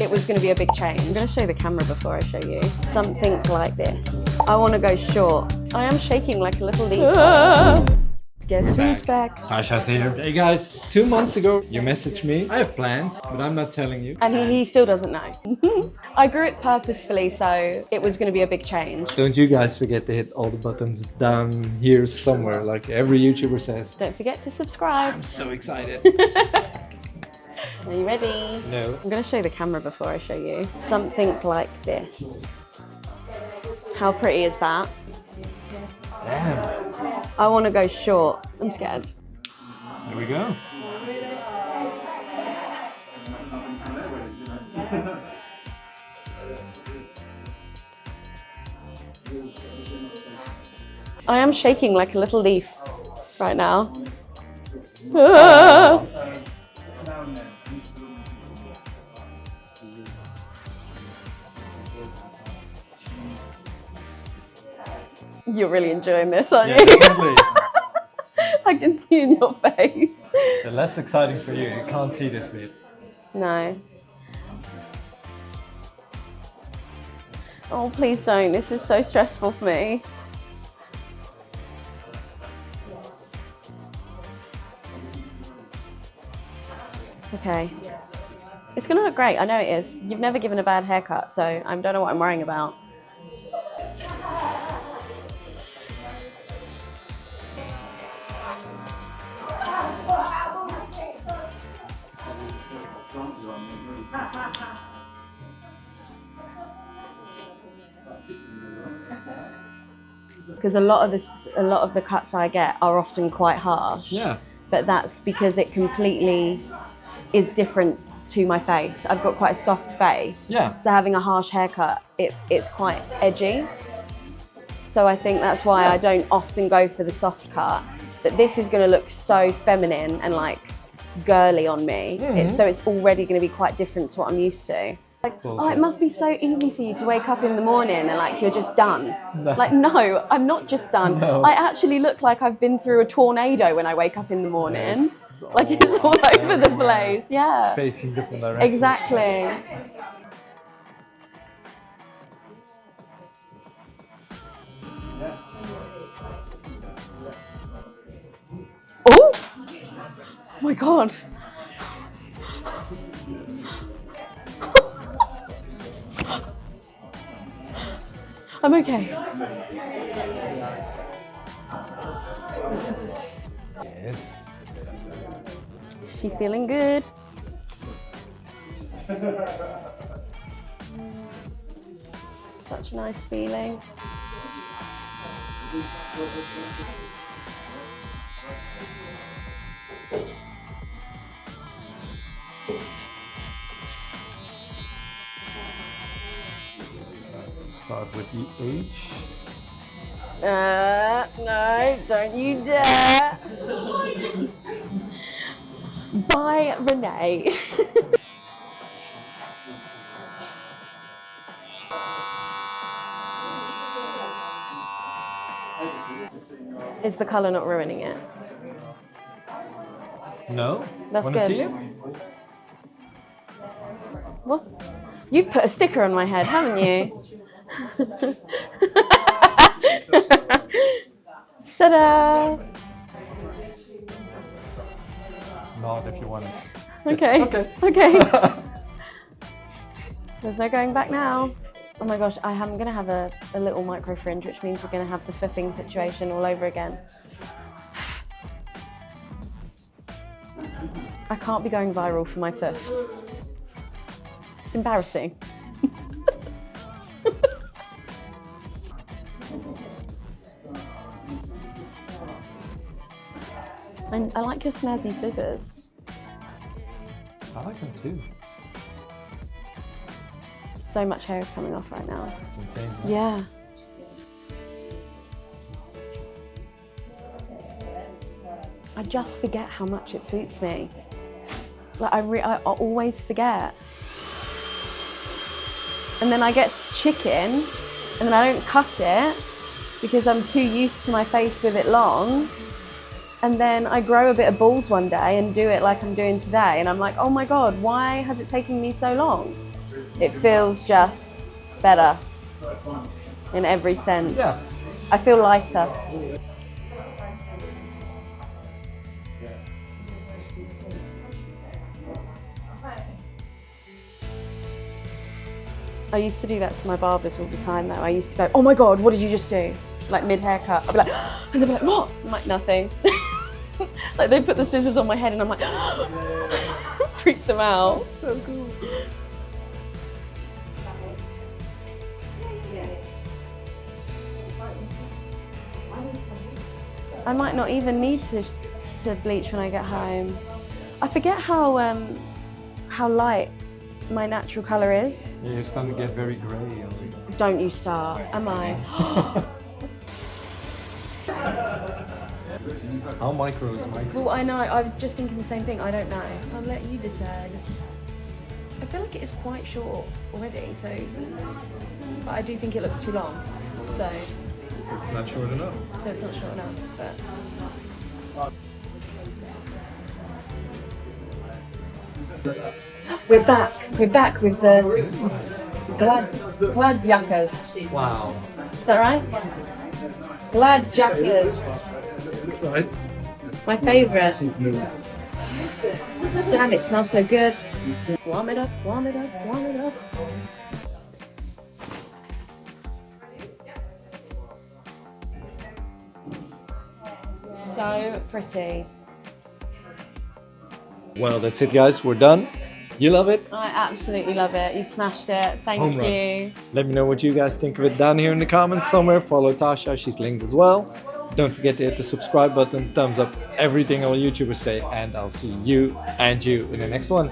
it was going to be a big change. I'm going to show you the camera before I show you. Something like this. I want to go short. I am shaking like a little leaf. Guess who's back? Tasha's here. Hey guys, 2 months ago you messaged me. I have plans, but I'm not telling you. And he still doesn't know. I grew it purposefully, so it was going to be a big change. Don't you guys forget to hit all the buttons down here somewhere, like every YouTuber says. Don't forget to subscribe. I'm so excited. Are you ready? No. I'm going to show you the camera before I show you. Something like this. How pretty is that? Damn. I want to go short. I'm scared. There we go. I am shaking like a little leaf right now. You're really enjoying this, aren't you? Definitely. I can see in your face. The less exciting for you, you can't see this bit. No. Oh, please don't. This is so stressful for me. Okay. It's gonna look great. I know it is. You've never given a bad haircut, so I don't know what I'm worrying about. Because a lot of the cuts I get are often quite harsh. Yeah. But that's because it completely is different to my face. I've got quite a soft face. Yeah. So having a harsh haircut, it's quite edgy. So I think that's why I don't often go for the soft cut. But this is going to look so feminine and like girly on me. So it's already going to be quite different to what I'm used to. Like, oh, it must be so easy for you to wake up in the morning and like you're just done. No. Like, no, I'm not just done. No. I actually look like I've been through a tornado when I wake up in the morning. Like it's all over the place, yeah. Facing different directions. Exactly. Oh! Oh my God. I'm okay. Yes. Is she feeling good? Such a nice feeling. Start with the H. No, don't you dare. Bye, Renee. Is the colour not ruining it? No. That's Wanna good. See it? What? You've put a sticker on my head, haven't you? Ta-da! Not if you want it. Okay. Okay. Okay. There's no going back now. Oh my gosh, I'm going to have a little micro fringe, which means we're going to have the fuffing situation all over again. I can't be going viral for my fuffs. It's embarrassing. And I like your snazzy scissors. I like them too. So much hair is coming off right now. It's insane. Yeah. I just forget how much it suits me. Like I always forget. And then I get chicken and then I don't cut it because I'm too used to my face with it long. And then I grow a bit of balls one day and do it like I'm doing today. And I'm like, oh my God, why has it taken me so long? It feels just better in every sense. Yeah. I feel lighter. I used to do that to my barbers all the time though. I used to go, oh my God, what did you just do? Like mid-haircut. I'd be like, and they'd be like, what? I'm like, nothing. Like they put the scissors on my head and I'm like, freaked them out. So cool. I might not even need to bleach when I get home. I forget how light my natural colour is. Yeah, you're starting to get very grey. Don't you start, am I? How micro is micro? Well, I know, I was just thinking the same thing, I don't know. I'll let you decide. I feel like it is quite short already, so, but I do think it looks too long, so. It's not short enough. So it's not short enough, but. We're back with the glad jackers. Wow. Is that right? Glad jackers. Right. My favourite. Damn, it smells so good. Warm it up, warm it up, warm it up. So pretty. Well, that's it, guys. We're done. You love it? I absolutely love it. You smashed it. Thank Home run. you. Let me know what you guys think of it down here in the comments somewhere. Follow Tasha, she's linked as well. Don't forget to hit the subscribe button, thumbs up, everything all YouTubers say, and I'll see you and you in the next one.